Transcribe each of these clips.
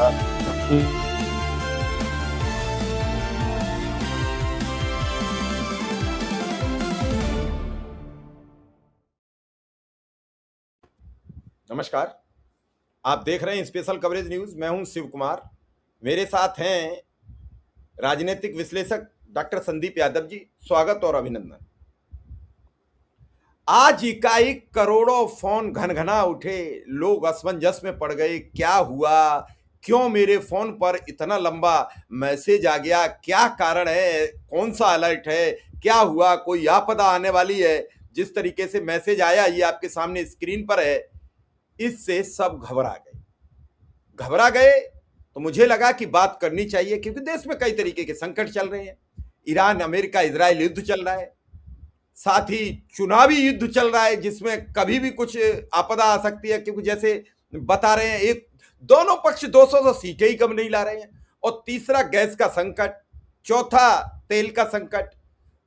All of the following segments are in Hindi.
नमस्कार, आप देख रहे हैं स्पेशल कवरेज न्यूज। मैं हूं शिव कुमार। मेरे साथ हैं राजनीतिक विश्लेषक डॉक्टर संदीप यादव जी। स्वागत और अभिनंदन। आज इकाई करोड़ों फोन घनघना उठे, लोग असमंजस में पड़ गए। क्या हुआ, क्यों मेरे फोन पर इतना लंबा मैसेज आ गया, क्या कारण है, कौन सा अलर्ट है, क्या हुआ, कोई आपदा आने वाली है? जिस तरीके से मैसेज आया, ये आपके सामने स्क्रीन पर है। इससे सब घबरा गए तो मुझे लगा कि बात करनी चाहिए, क्योंकि देश में कई तरीके के संकट चल रहे हैं। ईरान, अमेरिका, इजराइल युद्ध चल रहा है, साथ ही चुनावी युद्ध चल रहा है, जिसमें कभी भी कुछ आपदा आ सकती है, क्योंकि जैसे बता रहे हैं, एक दोनों पक्ष 200 सीटें ही कम नहीं ला रहे हैं। और तीसरा गैस का संकट, चौथा तेल का संकट,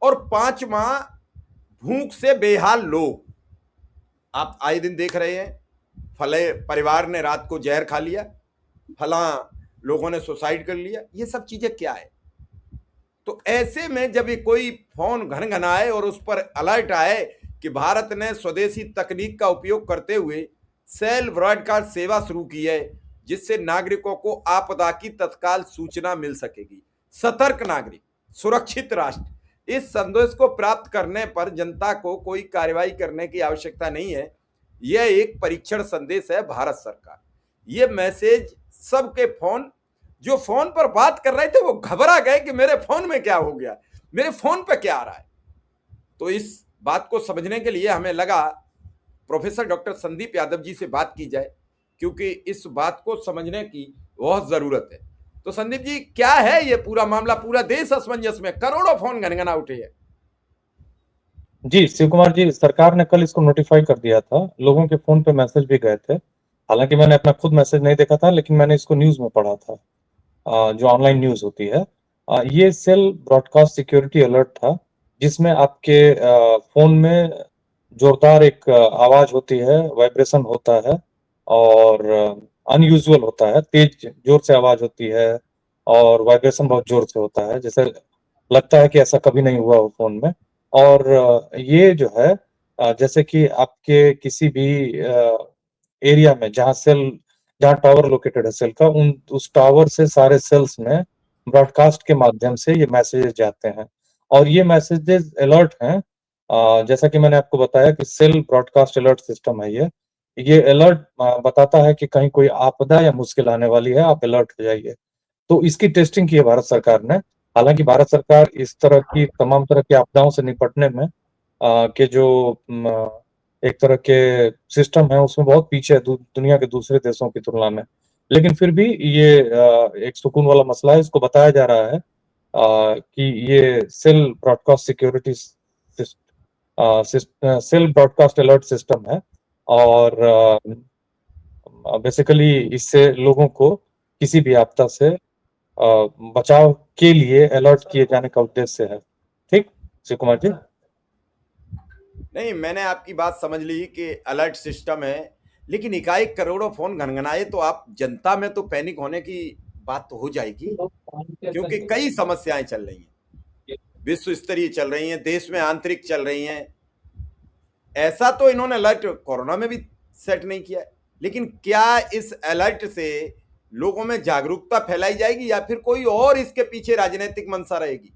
और पांचवा भूख से बेहाल लोग। आप आए दिन देख रहे हैं, फले परिवार ने रात को जहर खा लिया, फला लोगों ने सुसाइड कर लिया। ये सब चीजें क्या है? तो ऐसे में जब ये कोई फोन घनघनाए और उस पर अलर्ट आए कि भारत ने स्वदेशी तकनीक का उपयोग करते हुए सेल ब्रॉडकास्ट सेवा शुरू की है, जिससे नागरिकों को आपदा की तत्काल सूचना मिल सकेगी। सतर्क नागरिक, सुरक्षित राष्ट्र, इस संदेश को प्राप्त करने पर जनता को कोई कार्रवाई करने की आवश्यकता नहीं है। यह एक परीक्षण संदेश है भारत सरकार। यह मैसेज सबके फोन, जो फोन पर बात कर रहे थे, वो घबरा गए कि मेरे फोन में क्या हो गया, मेरे फोन पे क्या आ रहा है। तो इस बात को समझने के लिए हमें लगा प्रोफेसर डॉक्टर संदीप यादव जी से बात की जाए, क्योंकि इस बात को समझने की बहुत जरूरत है। तो संदीप जी, क्या है ये पूरा मामला? पूरा देश असमंजस में, करोड़ों फोन घनघना उठे हैं। जी, शिव कुमार जी, सरकार ने कल इसको नोटिफाई कर दिया था। लोगों के फोन पे मैसेज भी गए थे। हालांकि मैंने अपना खुद मैसेज नहीं देखा था, लेकिन मैंने इसको न्यूज में पढ़ा था, जो ऑनलाइन न्यूज होती है। ये सेल ब्रॉडकास्ट सिक्योरिटी अलर्ट था, जिसमें आपके फोन में जोरदार एक आवाज होती है, वाइब्रेशन होता है और अनयूजुअल होता है, तेज जोर से आवाज होती है और वाइब्रेशन बहुत जोर से होता है, जैसे लगता है कि ऐसा कभी नहीं हुआ हो फोन में। और ये जो है, जैसे कि आपके किसी भी एरिया में जहाँ टावर लोकेटेड है सेल का, उस टावर से सारे सेल्स में ब्रॉडकास्ट के माध्यम से ये मैसेजेस जाते हैं। और ये मैसेजेस अलर्ट हैं, जैसा कि मैंने आपको बताया कि सेल ब्रॉडकास्ट अलर्ट सिस्टम है ये अलर्ट बताता है कि कहीं कोई आपदा या मुश्किल आने वाली है, आप अलर्ट हो जाइए। तो इसकी टेस्टिंग की है भारत सरकार ने। हालांकि भारत सरकार इस तरह की तमाम तरह की आपदाओं से निपटने में के जो एक तरह के सिस्टम है, उसमें बहुत पीछे है दुनिया के दूसरे देशों की तुलना में। लेकिन फिर भी ये एक सुकून वाला मसला है। इसको बताया जा रहा है कि ये cell broadcast security cell broadcast alert system है, और बेसिकली इससे लोगों को किसी भी आपदा से बचाव के लिए अलर्ट किए जाने का उद्देश्य है। ठीक शिव कुमार जी? नहीं, मैंने आपकी बात समझ ली कि अलर्ट सिस्टम है, लेकिन इकाई करोड़ों फोन घनघनाए तो आप जनता में तो पैनिक होने की बात तो हो जाएगी, क्योंकि कई समस्याएं चल रही हैं, विश्व स्तरीय चल रही हैं, देश में आंतरिक चल रही हैं। ऐसा तो इन्होंने अलर्ट कोरोना में भी सेट नहीं किया है, लेकिन क्या इस अलर्ट से लोगों में जागरूकता फैलाई जाएगी, या फिर कोई और इसके पीछे राजनीतिक मंशा रहेगी?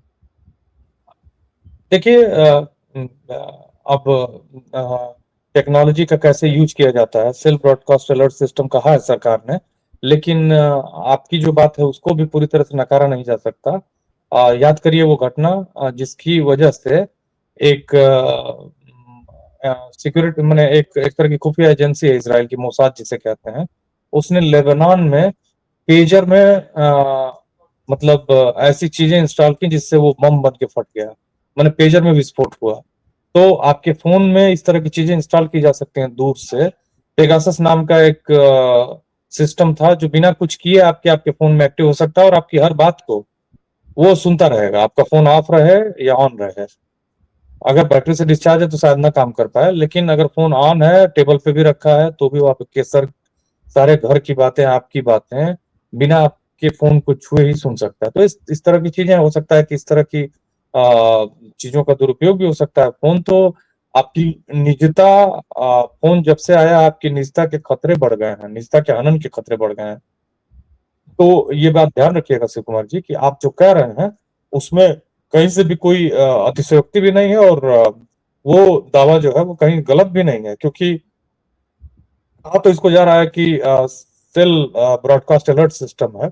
देखिए, अब टेक्नोलॉजी का कैसे यूज किया जाता है, सेल ब्रॉडकास्ट अलर्ट सिस्टम कहा है सरकार ने, लेकिन आपकी जो बात है उसको भी पूरी तरह से नकारा नहीं जा सकता। याद करिए वो घटना जिसकी वजह से एक सिक्योरिटी मैंने एक तरह की खुफिया एजेंसी है इजराइल की, मोसाद जिसे कहते हैं, उसने लेबनान में पेजर में मतलब ऐसी चीजें इंस्टॉल की जिससे वो बम बन के फट गया, मैंने पेजर में विस्फोट हुआ। तो आपके फोन में इस तरह की चीजें इंस्टॉल की जा सकती हैं दूर से। पेगासस नाम का एक सिस्टम था जो बिना कुछ किए आपके फोन में एक्टिव हो सकता है, और आपकी हर बात को वो सुनता रहेगा, आपका फोन ऑफ रहे या ऑन रहे। अगर बैटरी से डिस्चार्ज है तो शायद ना काम कर पाए, लेकिन अगर फोन ऑन है, टेबल पे भी रखा है, तो भी वो आपके सारे घर की बातें, आपकी बातें बिना आपके फ़ोन को छुए ही सुन सकता है। तो इस तरह की चीज़ें हो सकता है कि इस तरह की चीज़ों का दुरुपयोग भी हो सकता है। फ़ोन तो आपकी निजता फ़ोन जब से आया आपकी निजता के खतरे बढ़ गए हैं, निजता के हनन के खतरे बढ़ गए हैं। तो ये बात ध्यान रखिएगा शिव कुमार जी कि आप जो कह रहे हैं, उसमें कहीं से भी कोई अतिशयोक्ति भी नहीं है और वो दावा जो है वो कहीं गलत भी नहीं है क्योंकि कहा तो इसको जा रहा है कि सेल ब्रॉडकास्ट अलर्ट सिस्टम है,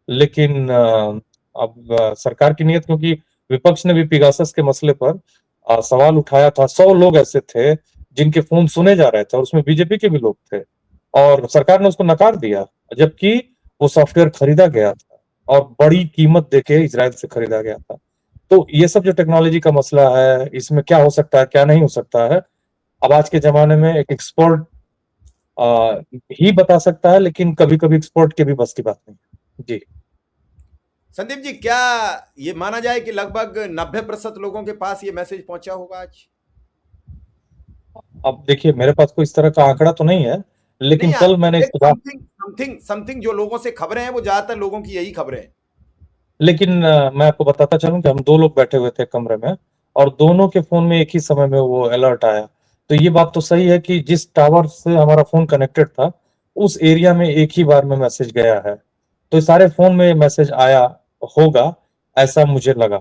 लेकिन अब सरकार की नीयत क्योंकि विपक्ष ने भी पेगासस के मसले पर सवाल उठाया था, 100 लोग ऐसे थे जिनके फ़ोन सुने जा रहे थे और उसमें बीजेपी के भी लोग थे और सरकार ने उसको नकार दिया, जबकि वो सॉफ्टवेयर खरीदा गया था और बड़ी कीमत देके इज़राइल से खरीदा गया था। तो ये सब जो टेक्नोलॉजी का मसला है, इसमें क्या हो सकता है, क्या नहीं हो सकता है, अब आज के ज़माने में एक एक्सपर्ट ही बता सकता है, लेकिन कभी-कभी एक्सपर्ट के भी बस की बात नहीं है। जी। संदीप जी, क्या ये माना जाए कि लगभग 90% लोगों के पास ये मैसेज पहुंचा होगा आज? अब देखिए मेरे पास कोई इस तरह का आंकड़ा तो नहीं है, लेकिन नहीं, कल मैंने इस एक बात समथिंग समथिंग समथिंग जो लोगों से खबरें हैं वो ज्यादातर लोगों की यही खबरें हैं। लेकिन मैं आपको बताता चलूँ कि हम 2 लोग बैठे हुए थे कमरे में और दोनों के फ़ोन में एक ही समय में वो अलर्ट आया। तो ये बात तो सही है कि जिस टावर से हमारा फ़ोन कनेक्टेड था, उस एरिया में एक ही बार में मैसेज गया है। तो सारे फ़ोन में मैसेज आया होगा, ऐसा मुझे लगा।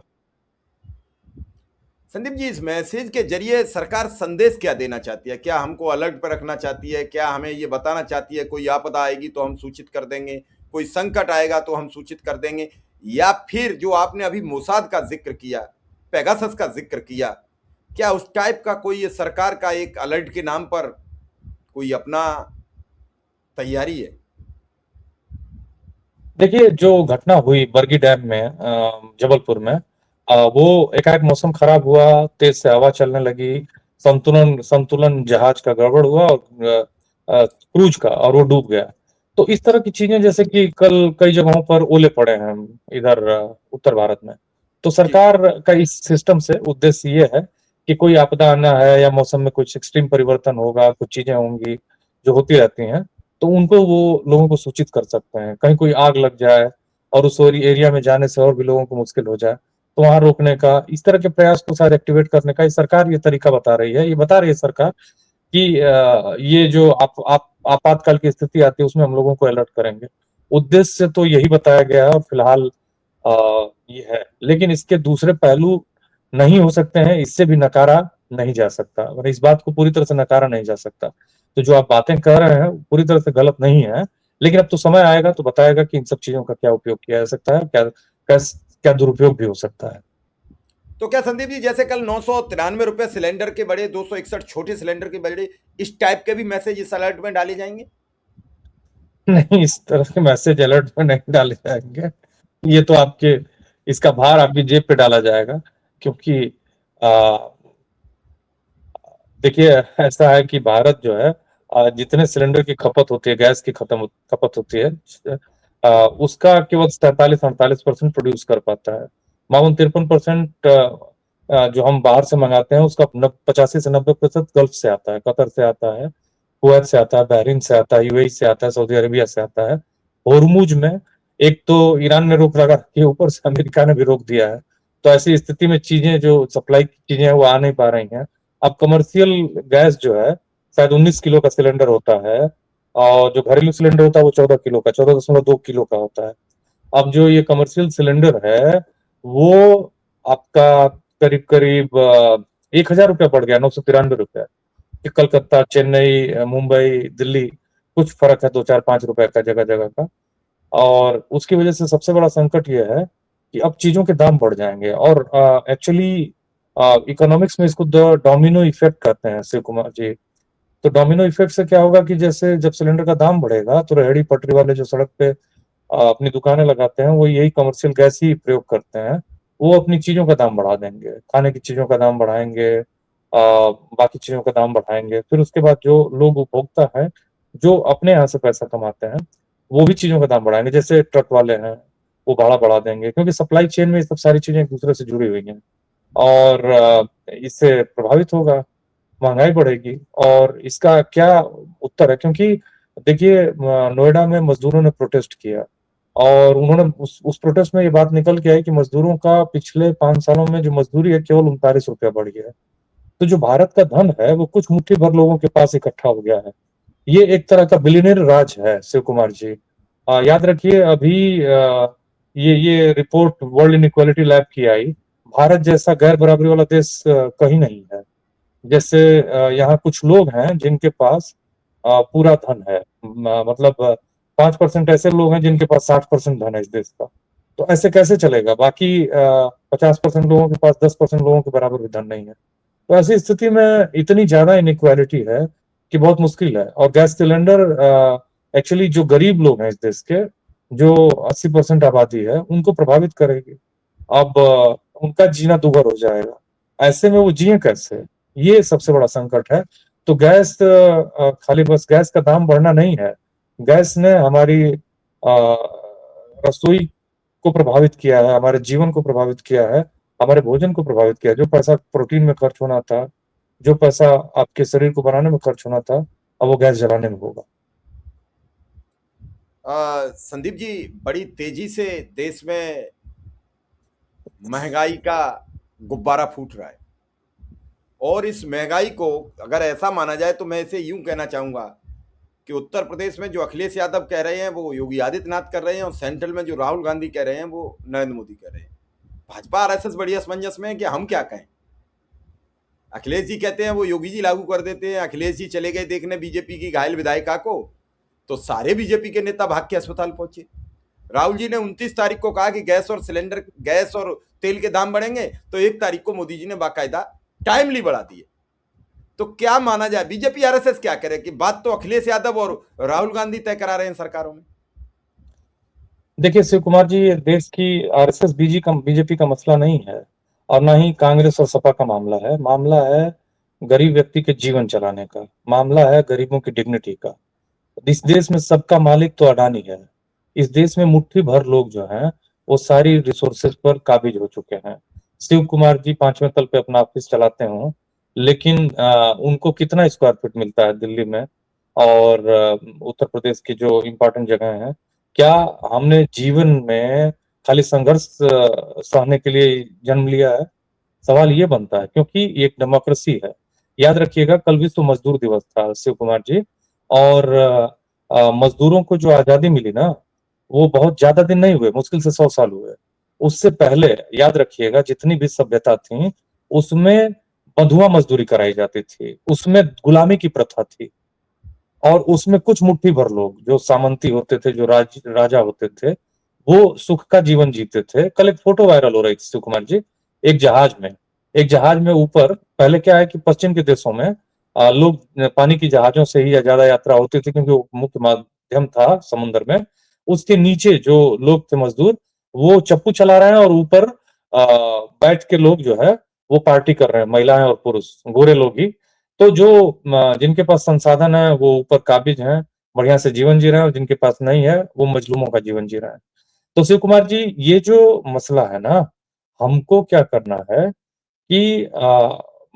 संदीप जी, इस मैसेज के जरिए सरकार संदेश क्या देना चाहती है? क्या हमको अलर्ट पर रखना चाहती है? क्या हमें ये बताना चाहती है कोई आपदा आएगी तो हम सूचित कर देंगे, कोई संकट आएगा तो हम सूचित कर देंगे, या फिर जो आपने अभी मोसाद का जिक्र किया, पेगासस का जिक्र किया, क्या उस टाइप का कोई ये सरकार का एक अलर्ट के नाम पर कोई अपना तैयारी है? देखिए, जो घटना हुई बरगी डैम में जबलपुर में वो एकाएक मौसम खराब हुआ, तेज से हवा चलने लगी, संतुलन संतुलन जहाज का गड़बड़ हुआ और क्रूज का और वो डूब गया। तो इस तरह की चीजें जैसे कि कल कई जगहों पर ओले पड़े हैं इधर उत्तर भारत में। तो जी। सरकार का इस सिस्टम से उद्देश्य ये है कि कोई आपदा आना है या मौसम में कुछ एक्सट्रीम परिवर्तन होगा, कुछ चीजें होंगी जो होती रहती हैं, तो उनको वो लोगों को सूचित कर सकते हैं। कहीं कोई आग लग जाए और उस एरिया में जाने से और भी लोगों को मुश्किल हो जाए, तो वहाँ रोकने का, इस तरह के प्रयास को शायद एक्टिवेट करने का ये सरकार ये तरीका बता रही है। ये बता रही है सरकार कि ये जो आप आपातकाल की स्थिति आती है उसमें हम लोगों को अलर्ट करेंगे। उद्देश्य तो यही बताया गया है और फिलहाल ये है। लेकिन इसके दूसरे पहलू नहीं हो सकते हैं, इससे भी नकारा नहीं जा सकता और इस बात को पूरी तरह से नकारा नहीं जा सकता। तो जो आप बातें कह रहे हैं पूरी तरह से गलत नहीं है, लेकिन अब तो समय आएगा तो बताएगा कि इन सब चीज़ों का क्या उपयोग किया जा सकता है, क्या दुरुपयोग भी हो सकता है। तो क्या संदीप जी, जैसे कल 993 रुपए सिलेंडर के बड़े, 261 छोटे सिलेंडर के बड़े, इस टाइप के भी मैसेज इस अलर्ट में डाले जाएंगे? नहीं, इस तरह के मैसेज अलर्ट में नहीं डाले जाएँगे। ये तो आपके इसका भार आपकी जेब पे डाला जाएगा क्योंकि अ, देखिए ऐसा है कि भारत जो है जितने सिलेंडर की खपत होती है, गैस की खपत होती है उसका केवल 47-48% प्रोड्यूस कर पाता है। मामून 53% जो हम बाहर से मंगाते हैं उसका 85 से 90% गल्फ से आता है, कतर से आता है, कुवैत से आता है, बहरीन से आता है, यूएई से आता है, सऊदी अरेबिया से आता है। होर्मुज में एक तो ईरान ने रोक लगा के ऊपर से अमेरिका ने भी रोक दिया है। तो ऐसी स्थिति में चीजें जो सप्लाई की चीजें हैं वो आ नहीं पा रही हैं। अब कमर्शियल गैस जो है शायद 19 किलो का सिलेंडर होता है और जो घरेलू सिलेंडर होता है वो 14 किलो का 14.2 किलो का होता है। अब जो ये कमर्शियल सिलेंडर है वो आपका करीब करीब 1,000 रुपया बढ़ गया, 993 रुपया। कि कलकत्ता, चेन्नई, मुंबई, दिल्ली कुछ फर्क है 2-4-5 रुपए का जगह जगह का। और उसकी वजह से सबसे बड़ा संकट ये है कि अब चीजों के दाम बढ़ जाएंगे और एक्चुअली इकोनॉमिक्स में इसको डोमिनो इफेक्ट कहते हैं शिव कुमार जी। तो डोमिनो इफेक्ट से क्या होगा कि जैसे जब सिलेंडर का दाम बढ़ेगा तो रेहड़ी पटरी वाले जो सड़क पे अपनी दुकानें लगाते हैं वो यही कमर्शियल गैस ही प्रयोग करते हैं। वो अपनी चीजों का दाम बढ़ा देंगे, खाने की चीजों का दाम बढ़ाएंगे, बाकी चीजों का दाम बढ़ाएंगे। फिर उसके बाद जो लोग उपभोक्ता है जो अपने यहाँ से पैसा कमाते हैं वो भी चीजों का दाम बढ़ाएंगे। जैसे ट्रक वाले हैं वो भाड़ा बढ़ा देंगे क्योंकि सप्लाई चेन में ये सब सारी चीजें एक दूसरे से जुड़ी हुई हैं और इससे प्रभावित होगा, महंगाई बढ़ेगी। और इसका क्या उत्तर है, क्योंकि देखिए नोएडा में मजदूरों ने प्रोटेस्ट किया और उन्होंने उस प्रोटेस्ट में ये बात निकल के आई कि मजदूरों का पिछले 5 सालों में जो मजदूरी है केवल 39 रुपया बढ़ गया है। तो जो भारत का धन है वो कुछ मुट्ठी भर लोगों के पास इकट्ठा हो गया है। ये एक तरह का बिलियनियर राज है शिव कुमार जी। याद रखिए अभी ये रिपोर्ट वर्ल्ड इनइक्वालिटी लैब की आई, भारत जैसा गैर बराबरी वाला देश कहीं नहीं है। जैसे यहाँ कुछ लोग हैं जिनके पास पूरा धन है, मतलब 5% ऐसे लोग हैं जिनके पास 60% धन है इस देश का। तो ऐसे कैसे चलेगा? बाकी 50% लोगों के पास 10% लोगों के बराबर भी धन नहीं है। तो ऐसी स्थिति में इतनी ज्यादा इनइक्वालिटी है कि बहुत मुश्किल है। और गैस सिलेंडर एक्चुअली जो गरीब लोग हैं इस देश के, जो 80% आबादी है, उनको प्रभावित करेगी। अब उनका जीना दुभर हो जाएगा। ऐसे में वो जिए कैसे? ये सबसे बड़ा संकट है। तो गैस खाली बस गैस का दाम बढ़ना नहीं है, गैस ने हमारी रसोई को प्रभावित किया है, हमारे जीवन को प्रभावित किया है, हमारे भोजन को प्रभावित किया। जो पैसा प्रोटीन में खर्च होना था, जो पैसा आपके शरीर को बनाने में खर्च होना था, अब वो गैस जलाने में होगा। संदीप जी, बड़ी तेजी से देश में महंगाई का गुब्बारा फूट रहा है, और इस महंगाई को अगर ऐसा माना जाए तो मैं इसे यूं कहना चाहूंगा कि उत्तर प्रदेश में जो अखिलेश यादव कह रहे हैं वो योगी आदित्यनाथ कर रहे हैं, और सेंट्रल में जो राहुल गांधी कह रहे हैं वो नरेंद्र मोदी कह रहे हैं। भाजपा आरएसएस बड़ी असमंजस में है कि हम क्या कहें। अखिलेश जी कहते हैं वो योगी जी लागू कर देते हैं, अखिलेश जी चले गए देखने बीजेपी की घायल विधायिका को, तो सारे बीजेपी के नेता भाग के अस्पताल पहुंचे। राहुल जी ने 29 तारीख को कहा कि गैस और तेल के दाम बढ़ेंगे, तो 1 तारीख को मोदी जी ने बाकायदा टाइमली बढ़ा दिए। तो क्या माना जाए, बीजेपी आरएसएस क्या करे कि बात तो अखिलेश यादव और राहुल गांधी तय करा रहे हैं सरकारों में। देखिए शिव कुमार जी, ये देश की आरएसएस बीजेपी का मसला नहीं है, और ना ही कांग्रेस और सपा का मामला है। मामला है गरीब व्यक्ति के जीवन चलाने का, मामला है गरीबों की डिग्निटी का। इस देश में सबका मालिक तो अडानी है। इस देश में मुट्ठी भर लोग जो हैं वो सारी रिसोर्सेज पर काबिज हो चुके हैं। शिव कुमार जी 5वें तल पे अपना ऑफिस चलाते हों, लेकिन उनको कितना स्क्वायर फीट मिलता है दिल्ली में और उत्तर प्रदेश की जो इम्पोर्टेंट जगह है? क्या हमने जीवन में खाली संघर्ष सहने के लिए जन्म लिया है? सवाल ये बनता है, क्योंकि ये एक डेमोक्रेसी है। याद रखिएगा कल विश्व मजदूर दिवस था शिव कुमार जी, और मजदूरों को जो आजादी मिली ना, वो बहुत ज्यादा दिन नहीं हुए, मुश्किल से 100 साल हुए। उससे पहले याद रखिएगा जितनी भी सभ्यता थी उसमें बंधुआ मजदूरी कराई जाती थी, उसमें गुलामी की प्रथा थी, और उसमें कुछ मुट्ठी भर लोग जो सामंती होते थे, जो राजा होते थे, वो सुख का जीवन जीते थे। कल एक फोटो वायरल हो रही थी शिव कुमार जी, एक जहाज में ऊपर, पहले क्या है कि पश्चिम के देशों में लोग पानी की जहाजों से ही ज्यादा यात्रा होती थी, क्योंकि वो मुख्य माध्यम था समुद्र में। उसके नीचे जो लोग थे मजदूर, वो चप्पू चला रहे हैं, और ऊपर बैठ के लोग जो है वो पार्टी कर रहे हैं, महिलाएं और पुरुष, गोरे लोग ही। तो जो जिनके पास संसाधन है वो ऊपर काबिज हैं, बढ़िया से जीवन जी रहे हैं, और जिनके पास नहीं है वो मजलूमों का जीवन जी रहे हैं। तो शिव कुमार जी, ये जो मसला है ना, हमको क्या करना है कि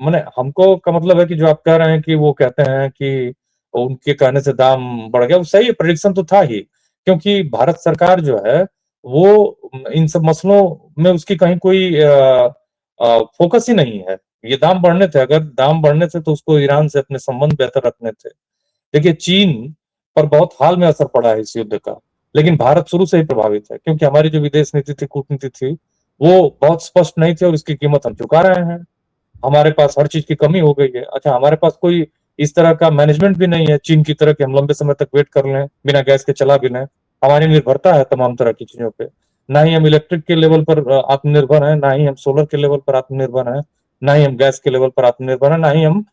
माने हमको का मतलब है कि जो आप कह रहे हैं कि वो कहते हैं कि उनके कहने से दाम बढ़ गया, वो सही है, प्रेडिक्शन तो था ही। क्योंकि भारत सरकार जो है वो इन सब मसलों में उसकी कहीं कोई फोकस ही नहीं है। ये दाम बढ़ने थे, अगर दाम बढ़ने थे तो उसको ईरान से अपने संबंध बेहतर रखने थे। देखिए चीन पर बहुत हाल में असर पड़ा है इस युद्ध का, लेकिन भारत शुरू से ही प्रभावित है, क्योंकि हमारी जो विदेश नीति थी, कूटनीति थी, वो बहुत स्पष्ट नहीं थी, और इसकी कीमत हम चुका रहे हैं। हमारे पास हर चीज की कमी हो गई है। अच्छा, हमारे पास कोई इस तरह का मैनेजमेंट भी नहीं है चीन की तरह कि हम लंबे समय तक वेट कर लें, बिना गैस के चला भी लें। हमारी निर्भरता है तमाम तरह की चीजों पे। ना ही हम इलेक्ट्रिक के लेवल पर आत्मनिर्भर हैं, ना ही हम सोलर के लेवल पर आत्मनिर्भर हैं, ना ही हम गैस के लेवल पर आत्मनिर्भर हैं, ना ही हम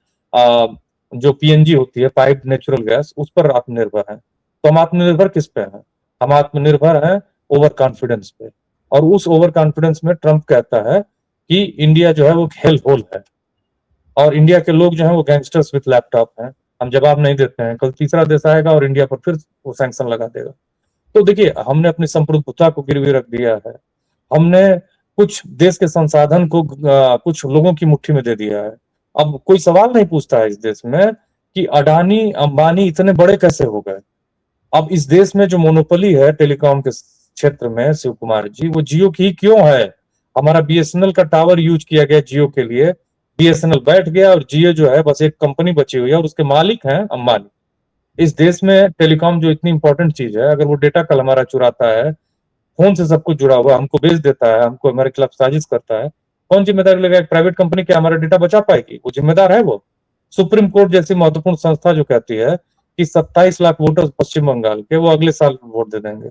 जो पीएनजी होती है, पाइप नेचुरल गैस, उस पर आत्मनिर्भर हैं। तो हम आत्मनिर्भर किस पे हैं? हम आत्मनिर्भर हैं ओवर कॉन्फिडेंस पे। और उस ओवर कॉन्फिडेंस में ट्रंप कहता है कि इंडिया जो है वो हेल होल है, और इंडिया के लोग जो है वो गैंगस्टर्स विथ लैपटॉप हैं। हम जवाब नहीं देते हैं, कल तीसरा देश आएगा और इंडिया पर फिर वो सैंक्शन लगा देगा। तो देखिए, हमने अपनी संप्रभुता को गिरवी रख दिया है। हमने कुछ देश के संसाधन को कुछ लोगों की मुट्ठी में दे दिया है। अब कोई सवाल नहीं पूछता है इस देश में कि अडानी अंबानी इतने बड़े कैसे हो गए। अब इस देश में जो मोनोपोली है टेलीकॉम के क्षेत्र में शिव कुमार जी, वो जियो की ही क्यों है? हमारा बीएसएनएल का टावर यूज किया गया जियो के लिए, बीएसएनएल बैठ गया और जियो जो है बस एक कंपनी बची हुई है और उसके मालिक हैं अंबानी। इस देश में टेलीकॉम जो इतनी इंपॉर्टेंट चीज है, अगर वो डेटा कल हमारा चुराता है, फोन से सब कुछ जुड़ा हुआ, हमको बेच देता है, हमको हमारे खिलाफ साजिश करता है, कौन जिम्मेदारी लेगा? एक प्राइवेट कंपनी क्या हमारा डेटा बचा पाएगी? वो जिम्मेदार है वो? सुप्रीम कोर्ट जैसी महत्वपूर्ण संस्था जो कहती है कि 27 लाख वोटर्स पश्चिम बंगाल के वो अगले साल वोट दे देंगे,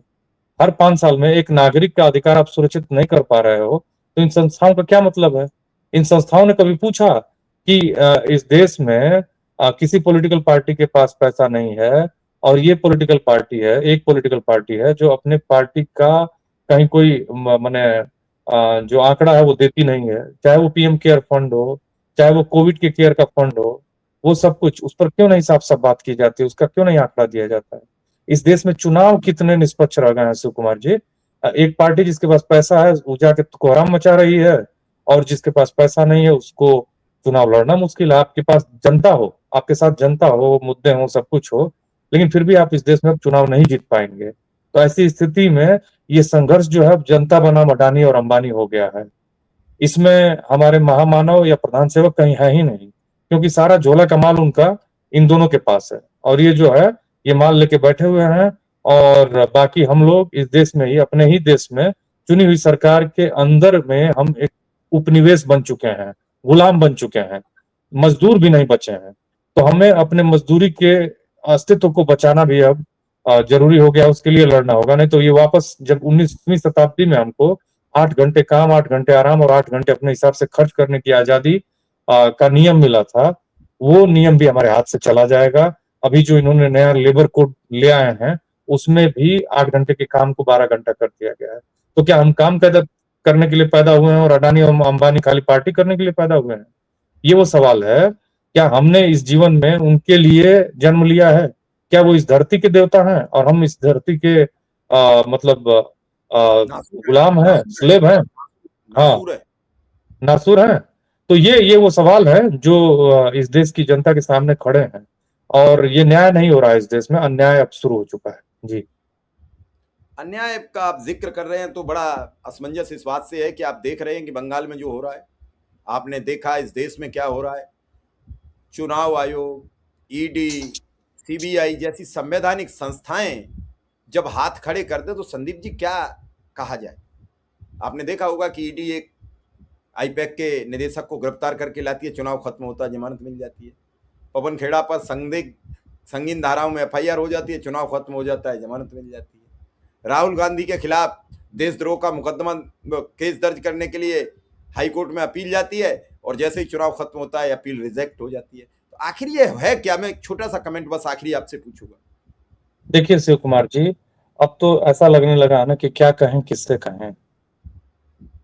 हर 5 साल में एक नागरिक का अधिकार आप सुरक्षित नहीं कर पा रहे हो, तो इन संस्थाओं का क्या मतलब है? इन संस्थाओं ने कभी पूछा कि इस देश में किसी पॉलिटिकल पार्टी के पास पैसा नहीं है और ये पॉलिटिकल पार्टी है, एक पॉलिटिकल पार्टी है जो अपने पार्टी का कहीं कोई माने जो आंकड़ा है वो देती नहीं है, चाहे वो पीएम केयर फंड हो, चाहे वो कोविड के केयर का फंड हो, वो सब कुछ उस पर क्यों नहीं साफ साफ बात की जाती है? उसका क्यों नहीं आंकड़ा दिया जाता है? इस देश में चुनाव कितने निष्पक्ष रह गए हैं शिव कुमार जी? एक पार्टी जिसके पास पैसा है वो जाके कोहराम मचा रही है, और जिसके पास पैसा नहीं है उसको चुनाव लड़ना मुश्किल है। आपके पास जनता हो, आपके साथ जनता हो, मुद्दे हो, सब कुछ हो, लेकिन फिर भी आप इस देश में चुनाव नहीं जीत पाएंगे। तो ऐसी स्थिति में ये संघर्ष जो है जनता बनाम अडानी और अंबानी हो गया है। इसमें हमारे महामानव या प्रधान सेवक कहीं है ही नहीं, क्योंकि सारा झोला का माल उनका इन दोनों के पास है, और ये जो है ये माल लेके बैठे हुए हैं। और बाकी हम लोग इस देश में ही, अपने ही देश में चुनी हुई सरकार के अंदर में हम एक उपनिवेश बन चुके हैं, गुलाम बन चुके हैं, मजदूर भी नहीं बचे हैं। तो हमें अपने मजदूरी के अस्तित्व को बचाना भी अब जरूरी हो गया, उसके लिए लड़ना होगा। नहीं तो ये वापस जब 19वीं शताब्दी में हमको 8 घंटे काम, 8 घंटे आराम और 8 घंटे अपने हिसाब से खर्च करने की आजादी का नियम मिला था, वो नियम भी हमारे हाथ से चला जाएगा। अभी जो इन्होंने नया लेबर कोड ले आए हैं उसमें भी 8 घंटे के काम को 12 घंटा कर दिया गया है। तो क्या हम काम करने के लिए पैदा हुए हैं और अडानी और अंबानी खाली पार्टी करने के लिए पैदा हुए हैं? ये वो सवाल है। क्या हमने इस जीवन में उनके लिए जन्म लिया है? क्या वो इस धरती के देवता हैं और हम इस धरती के मतलब नासुर है, गुलाम हैं, नासुर है, स्लेव हैं? हाँ, नासुर है। नासुर हैं। तो ये वो सवाल है जो इस देश की जनता के सामने खड़े हैं, और ये न्याय नहीं हो रहा है इस देश में, अन्याय अब शुरू हो चुका है। जी। अन्याय का आप जिक्र कर रहे हैं तो बड़ा असमंजस इस बात से है कि आप देख रहे हैं कि बंगाल में जो हो रहा है, आपने देखा इस देश में क्या हो रहा है। चुनाव आयोग, ईडी, सीबीआई जैसी संवैधानिक संस्थाएं जब हाथ खड़े कर दे तो संदीप जी क्या कहा जाए। आपने देखा होगा कि ईडी एक आईपैक के निदेशक को गिरफ्तार करके लाती है, चुनाव खत्म होता है, जमानत मिल जाती है। पवन खेड़ा पर संगीन धाराओं में एफआईआर हो जाती है, चुनाव खत्म हो जाता है, जमानत मिल जाती है। राहुल गांधी के खिलाफ देशद्रोह का मुकदमा केस दर्ज करने के लिए हाईकोर्ट में अपील जाती है, और जैसे ही चुनाव खत्म होता है अपील रिजेक्ट हो जाती है। तो आखिर ये है क्या? मैं एक छोटा सा कमेंट बस आखिरी आपसे पूछूंगा। देखिए शिव कुमार जी, अब तो ऐसा लगने लगा ना कि क्या कहें, किससे कहें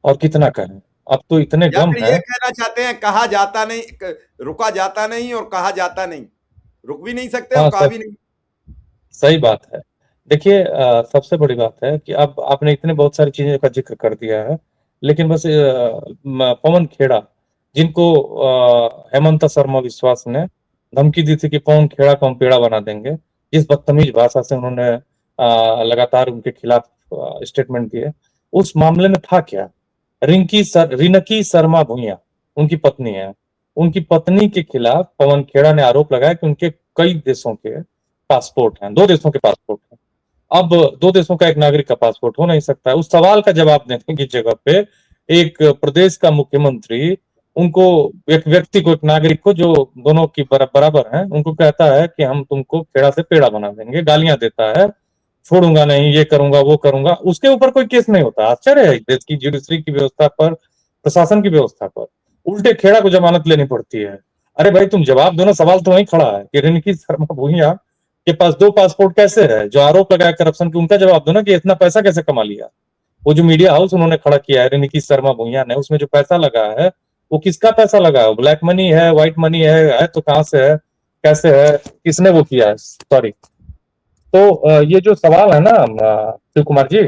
और कितना कहें। अब तो इतने या गम फिर है। ये कहना चाहते हैं कहा जाता नहीं, रुका जाता नहीं और कहा जाता नहीं, रुक भी नहीं सकते और हाँ, कहा भी नहीं। सही बात है। देखिए सबसे बड़ी बात है कि अब आपने इतने बहुत सारी चीजें का जिक्र कर दिया है, लेकिन बस पवन खेड़ा, जिनको हेमंत शर्मा विश्वास ने धमकी दी थी कि पवन खेड़ा को हम पेड़ा बना देंगे, जिस बदतमीज भाषा से उन्होंने लगातार उनके खिलाफ स्टेटमेंट दिए, उस मामले में था क्या? रिनकी शर्मा भूंइया उनकी पत्नी है। उनकी पत्नी के खिलाफ पवन खेड़ा ने आरोप लगाया कि उनके कई देशों के पासपोर्ट हैं, 2 देशों के पासपोर्ट हैं। अब 2 देशों का एक नागरिक का पासपोर्ट हो नहीं सकता है। उस सवाल का जवाब देने की जगह पे एक प्रदेश का मुख्यमंत्री उनको, एक व्यक्ति को, एक नागरिक को जो दोनों की बराबर हैं, उनको कहता है कि हम तुमको खेड़ा से पेड़ा बना देंगे, गालियां देता है, छोड़ूंगा नहीं, ये करूंगा वो करूंगा। उसके ऊपर कोई केस नहीं होता। आश्चर्य है देश की जुडिशरी की व्यवस्था पर, प्रशासन की व्यवस्था पर। उल्टे खेड़ा को जमानत लेनी पड़ती है। अरे भाई तुम जवाब दो ना, सवाल तो वहीं खड़ा है कि रिनकी शर्मा भूंइया के पास 2 पासपोर्ट कैसे है? जो आरोप लगाया करप्शन की, उनका जवाब दो ना कि इतना पैसा कैसे कमा लिया। वो जो मीडिया हाउस उन्होंने खड़ा किया है रिनकी शर्मा भूंइया ने, उसमें जो पैसा लगा है वो किसका पैसा लगा है? ब्लैक मनी है, व्हाइट मनी है तो कहां से है, कैसे है, किसने वो किया है? सॉरी। तो ये जो सवाल है ना शिव कुमार जी,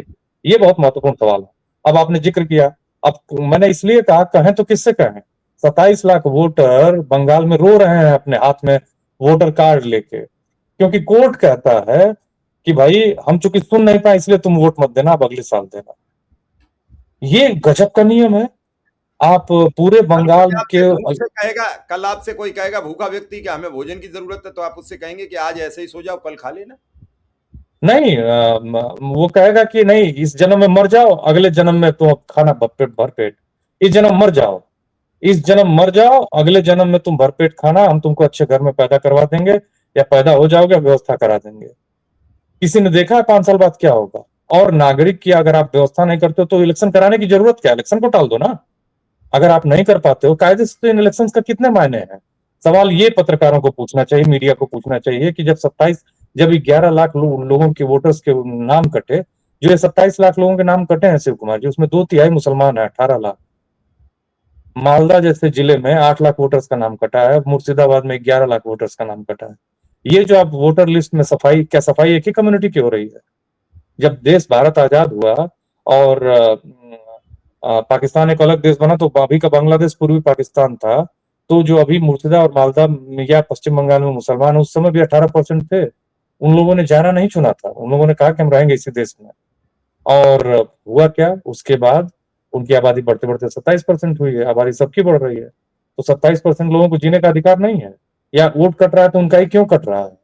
ये बहुत महत्वपूर्ण सवाल है। अब आपने जिक्र किया, अब मैंने इसलिए कहा कहें तो किससे कहें? 27 लाख वोटर बंगाल में रो रहे हैं अपने हाथ में वोटर कार्ड लेके, क्योंकि कोर्ट कहता है कि भाई हम चूंकि सुन नहीं पाए इसलिए तुम वोट मत देना, अब अगले साल देना। ये गजब का नियम है। आप पूरे कल कोई बंगाल आपसे के भूख से कहेगा, कल आपसे कोई कहेगा भूखा व्यक्ति कि हमें भोजन की जरूरत है, तो आप उससे कहेंगे कि आज ऐसे ही सो जाओ, कल खा लेना। नहीं, वो कहेगा कि नहीं, इस जन्म में मर जाओ, अगले जन्म में तुम खाना पेट भर पेट। इस जन्म मर जाओ, इस जन्म मर जाओ, अगले जन्म में तुम भरपेट खाना, हम तुमको अच्छे घर में पैदा करवा देंगे, या पैदा हो जाओगे, व्यवस्था करा देंगे। किसी ने देखा है 5 साल बाद क्या होगा? और नागरिक की अगर आप व्यवस्था नहीं करते हो तो इलेक्शन कराने की जरूरत क्या है? इलेक्शन को टाल दो ना। अगर आप नहीं कर पाते हो कायदे से, तो इन इलेक्शन का कितने मायने हैं? सवाल ये पत्रकारों को पूछना चाहिए, मीडिया को पूछना चाहिए कि जब 11 लाख लोगों के वोटर्स के नाम कटे, जो ये 27 लाख लोगों के नाम कटे हैं शिव कुमार जी, उसमें 2/3 मुसलमान है, 18 लाख। मालदा जैसे जिले में 8 लाख वोटर्स का नाम कटा है, मुर्शिदाबाद में 11 लाख वोटर्स का नाम कटा है। ये जो आप वोटर लिस्ट में सफाई, क्या सफाई एक ही कम्युनिटी की हो रही है? जब देश भारत आजाद हुआ और पाकिस्तान एक अलग देश बना, तो अभी का बांग्लादेश पूर्वी पाकिस्तान था, तो जो अभी मुर्शिदा और मालदा या पश्चिम बंगाल में मुसलमान उस समय भी 18% थे। उन लोगों ने जाना नहीं चुना था, उन लोगों ने कहा कि हम रहेंगे इसी देश में। और हुआ क्या उसके बाद? उनकी आबादी बढ़ते बढ़ते 27% हुई है। आबादी सबकी बढ़ रही है, तो 27% लोगों को जीने का अधिकार नहीं है? या वोट कट रहा है तो उनका ही क्यों कट रहा है,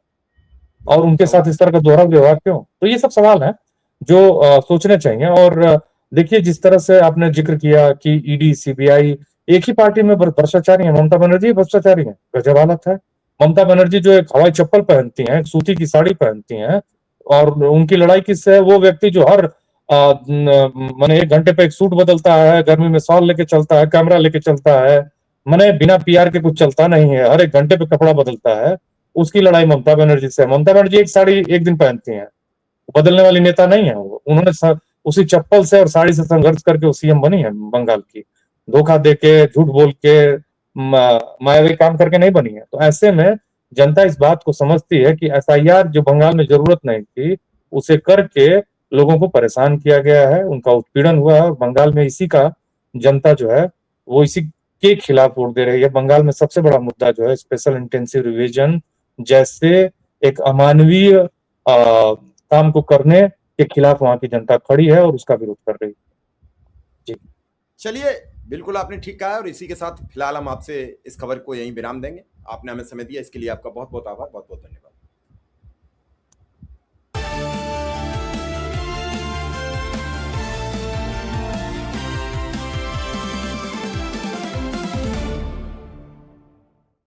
और उनके साथ इस तरह का दोहरा व्यवहार क्यों? तो ये सब सवाल हैं जो सोचने चाहिए। और देखिए, जिस तरह से आपने जिक्र किया कि ईडी सीबीआई एक ही पार्टी में भ्रष्टाचारी है, ममता बनर्जी भ्रष्टाचारी है, गजब हालत है। ममता बनर्जी जो एक हवाई चप्पल पहनती हैं, सूती की साड़ी पहनती हैं, और उनकी लड़ाई किससे है? वो व्यक्ति जो हर माने 1 घंटे पे एक सूट बदलता है, गर्मी में शॉल लेके चलता है, कैमरा लेके चलता है, माने बिना पीआर के कुछ चलता नहीं है, हर 1 घंटे पे कपड़ा बदलता है। उसकी लड़ाई ममता बनर्जी से है। ममता बनर्जी एक साड़ी एक दिन पहनती हैं, बदलने वाली नेता नहीं है वो। उन्होंने उसी चप्पल से और साड़ी से संघर्ष करके वो सीएम बनी है बंगाल की। धोखा देके, झूठ बोल के, मायावी काम करके नहीं बनी है। तो ऐसे में जनता इस बात को समझती है कि एसआईआर जो बंगाल में जरूरत नहीं थी, उसे करके लोगों को परेशान किया गया है, उनका उत्पीड़न हुआ है, और बंगाल में इसी का जनता जो है वो इसी के खिलाफ वोट दे रही है। बंगाल में सबसे बड़ा मुद्दा जो है स्पेशल इंटेंसिव रिवीजन जैसे एक अमानवीय काम को करने के खिलाफ वहां की जनता खड़ी है और उसका विरोध कर रही है। जी चलिए, बिल्कुल आपने ठीक कहा है, और इसी के साथ फिलहाल हम आपसे इस खबर को यहीं विराम देंगे। आपने हमें समय दिया, इसके लिए आपका बहुत बहुत आभार, बहुत बहुत धन्यवाद।